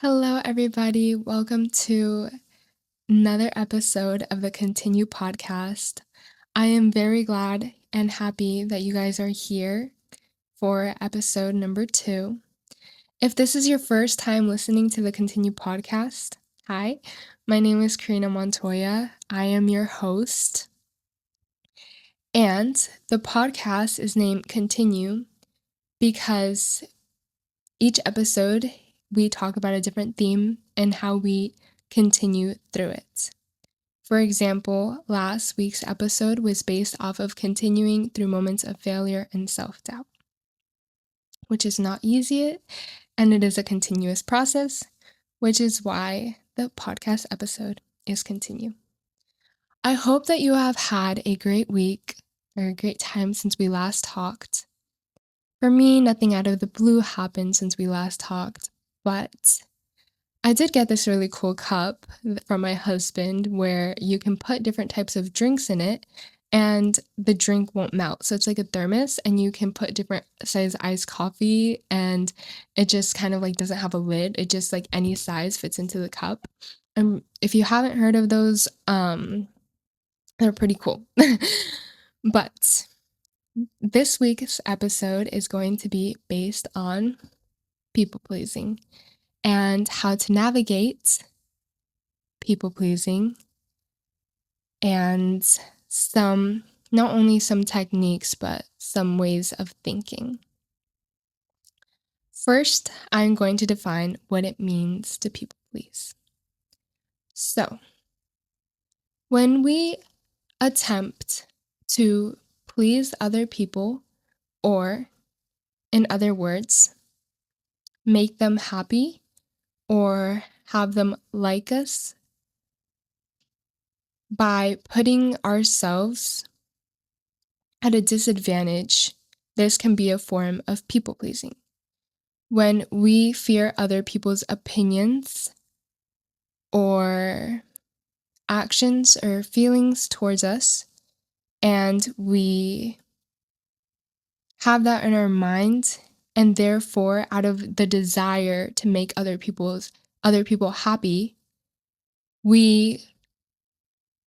Hello, everybody. Welcome to another episode of the Continue podcast. I am very glad and happy that you guys are here for episode number 2. If this is your first time listening to the Continue podcast, hi, my name is Karina Montoya. I am your host, and the podcast is named Continue because each episode we talk about a different theme and how we continue through it. For example, last week's episode was based off of continuing through moments of failure and self-doubt, which is not easy, and it is a continuous process, which is why the podcast episode is Continue. I hope that you have had a great week or a great time since we last talked. For me, nothing out of the blue happened since we last talked, but I did get this really cool cup from my husband where you can put different types of drinks in it and the drink won't melt. So it's like a thermos and you can put different size iced coffee and it just kind of like doesn't have a lid. It just like any size fits into the cup. And if you haven't heard of those, they're pretty cool. But this week's episode is going to be based on people pleasing and how to navigate people pleasing and not only some techniques, but some ways of thinking. First, I'm going to define what it means to people please. So, when we attempt to please other people, or in other words, make them happy or have them like us by putting ourselves at a disadvantage, this can be a form of people pleasing. When we fear other people's opinions or actions or feelings towards us, and we have that in our mind, and therefore, out of the desire to make other people happy, we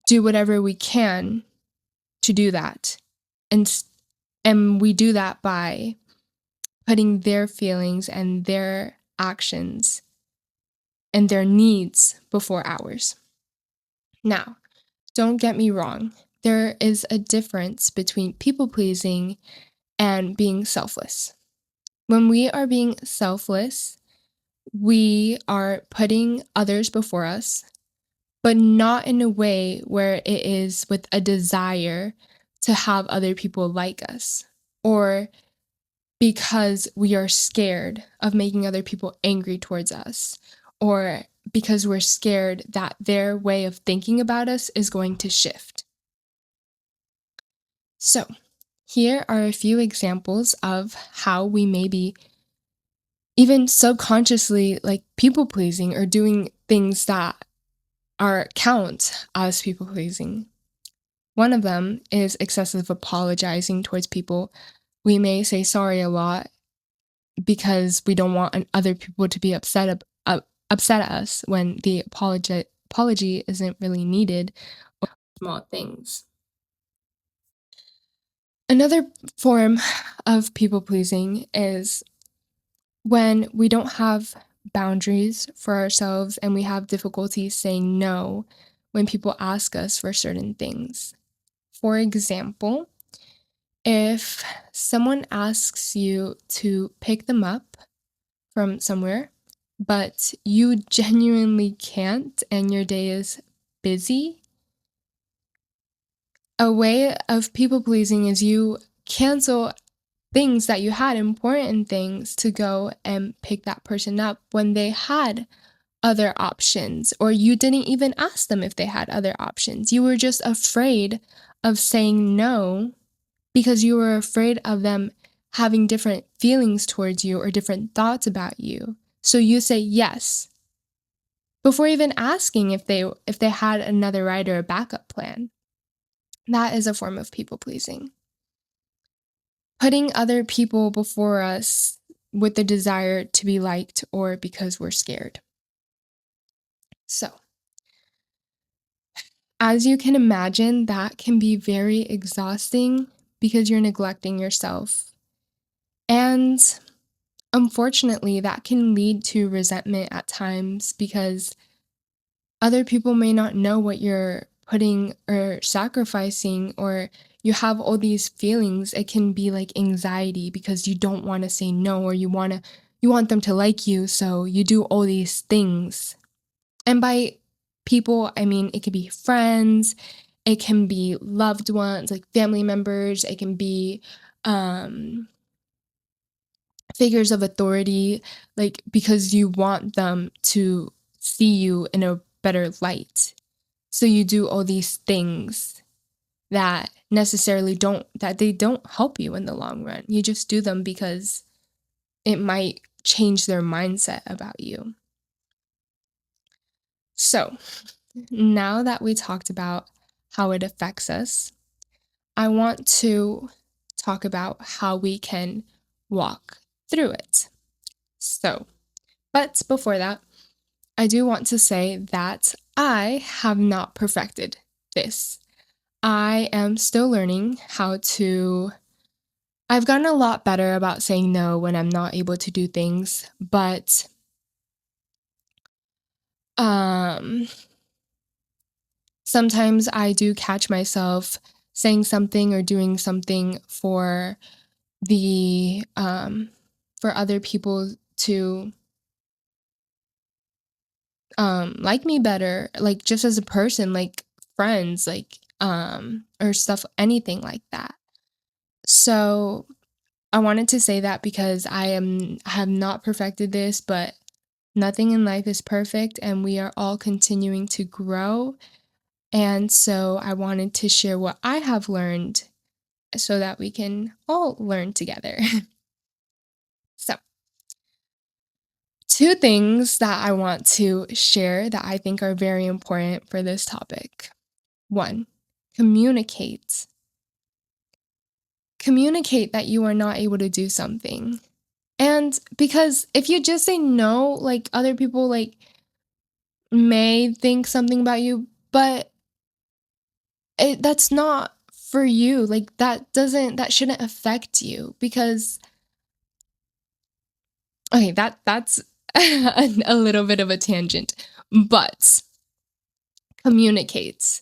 do whatever we can to do that. And we do that by putting their feelings and their actions and their needs before ours. Now, don't get me wrong. There is a difference between people pleasing and being selfless. When we are being selfless, we are putting others before us, but not in a way where it is with a desire to have other people like us, or because we are scared of making other people angry towards us, or because we're scared that their way of thinking about us is going to shift. So, here are a few examples of how we may be even subconsciously like people pleasing or doing things that are count as people pleasing. One of them is excessive apologizing towards people. We may say sorry a lot because we don't want other people to be upset at us when the apology isn't really needed, or small things. Another form of people pleasing is when we don't have boundaries for ourselves and we have difficulty saying no when people ask us for certain things. For example, if someone asks you to pick them up from somewhere, but you genuinely can't and your day is busy, a way of people pleasing is you cancel things that you had, important things, to go and pick that person up when they had other options, or you didn't even ask them if they had other options. You were just afraid of saying no because you were afraid of them having different feelings towards you or different thoughts about you. So you say yes before even asking if they had another ride or a backup plan. That is a form of people pleasing. Putting other people before us with the desire to be liked or because we're scared. So, as you can imagine, that can be very exhausting because you're neglecting yourself. And unfortunately, that can lead to resentment at times because other people may not know what you're putting or sacrificing, or you have all these feelings. It can be like anxiety because you don't want to say no, or you want them to like you, so you do all these things. And by people, I mean it could be friends, it can be loved ones, like family members, it can be um figures of authority, like because you want them to see you in a better light. So you do all these things that they don't help you in the long run. You just do them because it might change their mindset about you. So, now that we talked about how it affects us, I want to talk about how we can walk through it. So, but before that, I do want to say that I have not perfected this. I am still learning how to. I've gotten a lot better about saying no when I'm not able to do things, but um sometimes I do catch myself saying something or doing something the for other people to like me better, like just as a person, like friends, like or stuff, anything like that. So I wanted to say that because I have not perfected this, but nothing in life is perfect and we are all continuing to grow. And so I wanted to share what I have learned so that we can all learn together. So, two things that I want to share that I think are very important for this topic. One, communicate. Communicate that you are not able to do something. And because if you just say no, like other people like may think something about you, but that's not for you. Like that shouldn't affect you because okay, that's a little bit of a tangent, but communicate.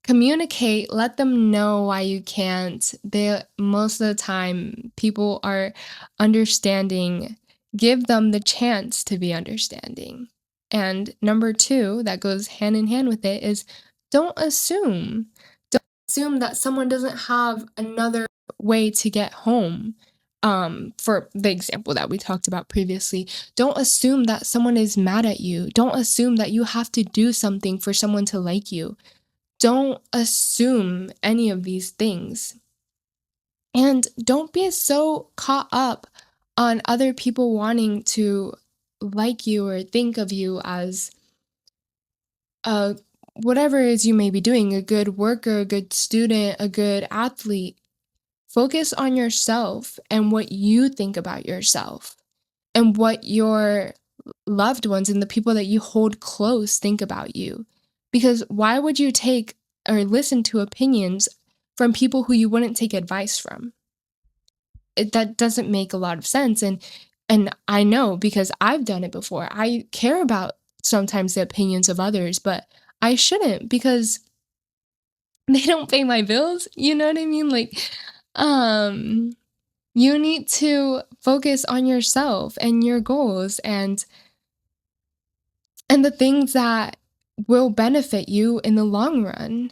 Communicate, let them know why you can't. They most of the time people are understanding. Give them the chance to be understanding. And number 2 that goes hand in hand with it is don't assume. Don't assume that someone doesn't have another way to get home. For the example that we talked about previously, don't assume that someone is mad at you. Don't assume that you have to do something for someone to like you. Don't assume any of these things. And don't be so caught up on other people wanting to like you or think of you as uh whatever it is you may be doing, a good worker, a good student, a good athlete. Focus on yourself and what you think about yourself and what your loved ones and the people that you hold close think about you. Because why would you take or listen to opinions from people who you wouldn't take advice from? That doesn't make a lot of sense. And I know because I've done it before. I care about sometimes the opinions of others, but I shouldn't because they don't pay my bills. You know what I mean? Like, um, you need to focus on yourself and your goals and the things that will benefit you in the long run.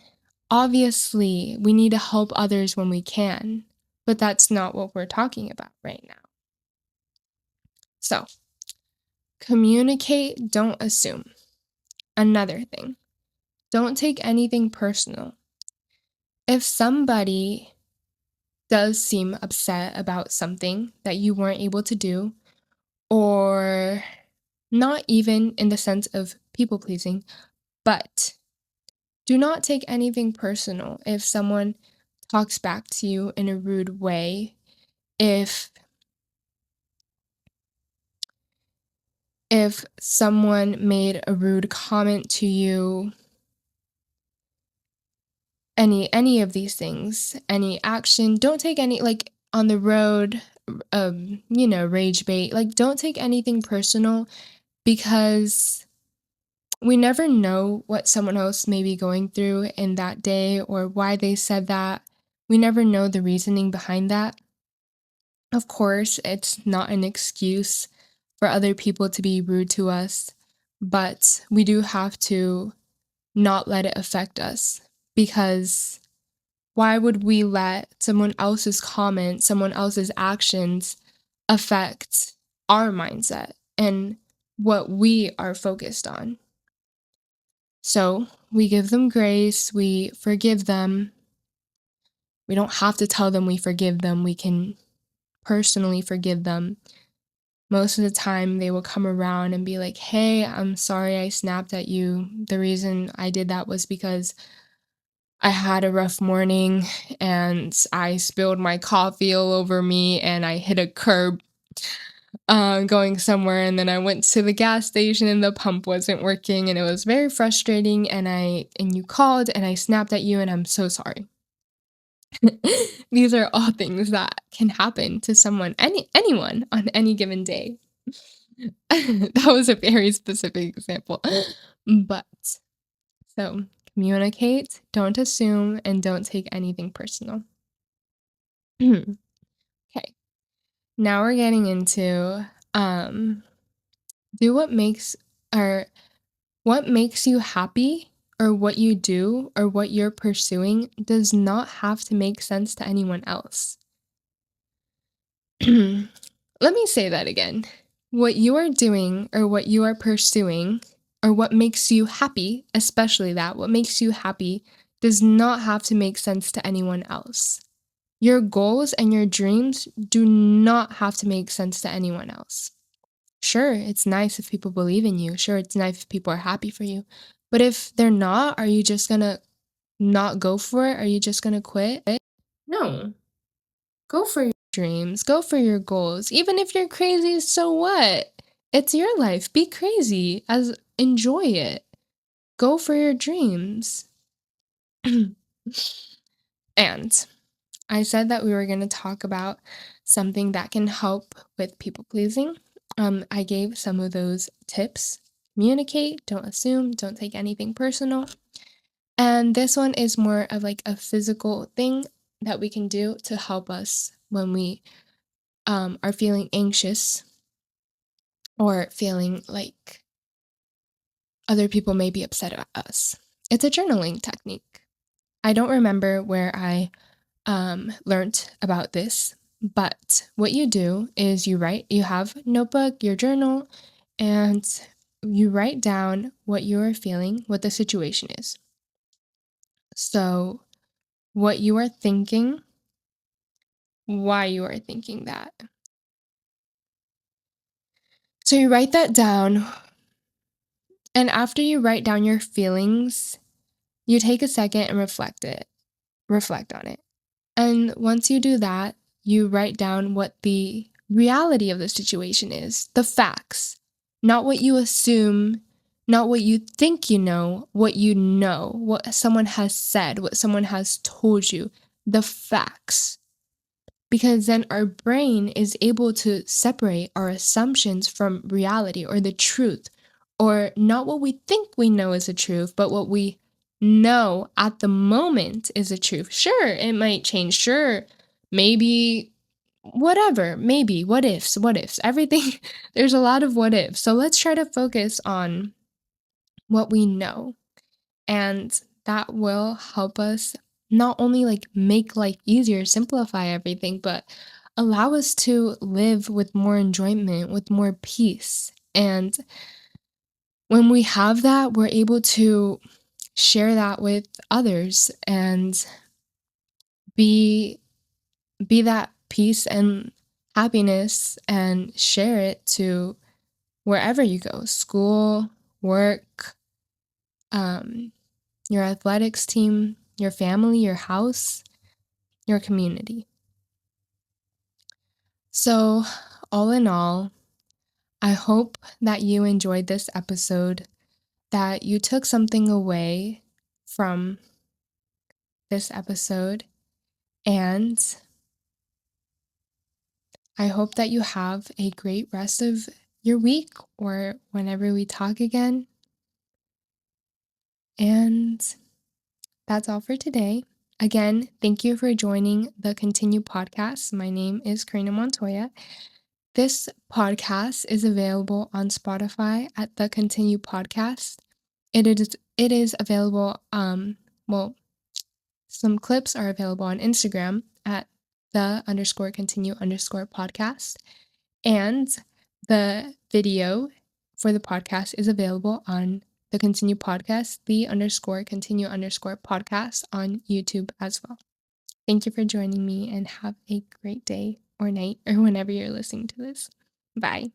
Obviously, we need to help others when we can, but that's not what we're talking about right now. So, communicate, don't assume. Another thing, don't take anything personal. If somebody does seem upset about something that you weren't able to do, or not even in the sense of people pleasing, but do not take anything personal if someone talks back to you in a rude way. If if someone made a rude comment to you, any of these things, any action, don't take any like on the road, rage bait. Like don't take anything personal because we never know what someone else may be going through in that day or why they said that. We never know the reasoning behind that. Of course, it's not an excuse for other people to be rude to us, but we do have to not let it affect us because why would we let someone else's comment, someone else's actions affect our mindset and what we are focused on? So we give them grace, we forgive them. We don't have to tell them we forgive them, we can personally forgive them. Most of the time, they will come around and be like, hey, I'm sorry I snapped at you. The reason I did that was because I had a rough morning and I spilled my coffee all over me and I hit a curb going somewhere. And then I went to the gas station and the pump wasn't working and it was very frustrating. And you called and I snapped at you and I'm so sorry. These are all things that can happen to anyone on any given day. That was a very specific example. But so communicate, don't assume, and don't take anything personal. Okay. Now we're getting into do or what makes you happy or what you do or what you're pursuing does not have to make sense to anyone else. Let me say that again. What you are doing or what you are pursuing or what makes you happy, especially that, what makes you happy does not have to make sense to anyone else. Your goals and your dreams do not have to make sense to anyone else. Sure, it's nice if people believe in you. Sure, it's nice if people are happy for you. But if they're not, are you just gonna not go for it? Are you just gonna quit? No. Go for your dreams, go for your goals. Even if you're crazy, so what? It's your life. Be crazy. As enjoy it. Go for your dreams. And I said that we were going to talk about something that can help with people pleasing. I gave some of those tips. Communicate, don't assume, don't take anything personal. And this one is more of like a physical thing that we can do to help us when we are feeling anxious or feeling like other people may be upset at us. It's a journaling technique. I don't remember where I learned about this, but what you do is you have notebook, your journal, and you write down what you are feeling, what the situation is. So, what you are thinking, why you are thinking that. So, you write that down, and after you write down your feelings, you take a second and reflect on it. And once you do that, you write down what the reality of the situation is, the facts, not what you assume, not what you think you know, what someone has said, what someone has told you, the facts. Because then our brain is able to separate our assumptions from reality or the truth, or not what we think we know is the truth, but what we know at the moment is the truth. Sure, it might change. Sure, maybe whatever, maybe what ifs, everything. There's a lot of what ifs. So let's try to focus on what we know. And that will help us not only like make life easier, simplify everything, but allow us to live with more enjoyment, with more peace. And when we have that, we're able to share that with others and be be that peace and happiness and share it to wherever you go, school, work, um, your athletics team, your family, your house, your community. So, all in all, I hope that you enjoyed this episode, that you took something away from this episode, and I hope that you have a great rest of your week or whenever we talk again. And that's all for today. Again, thank you for joining the Continue podcast. My name is Karina Montoya. This podcast is available on Spotify at the Continue podcast. It is available well, some clips are available on Instagram at the underscore continue underscore podcast. And the video for the podcast is available on the Continue Podcast, the underscore continue underscore podcast on YouTube as well. Thank you for joining me and have a great day or night or whenever you're listening to this. Bye.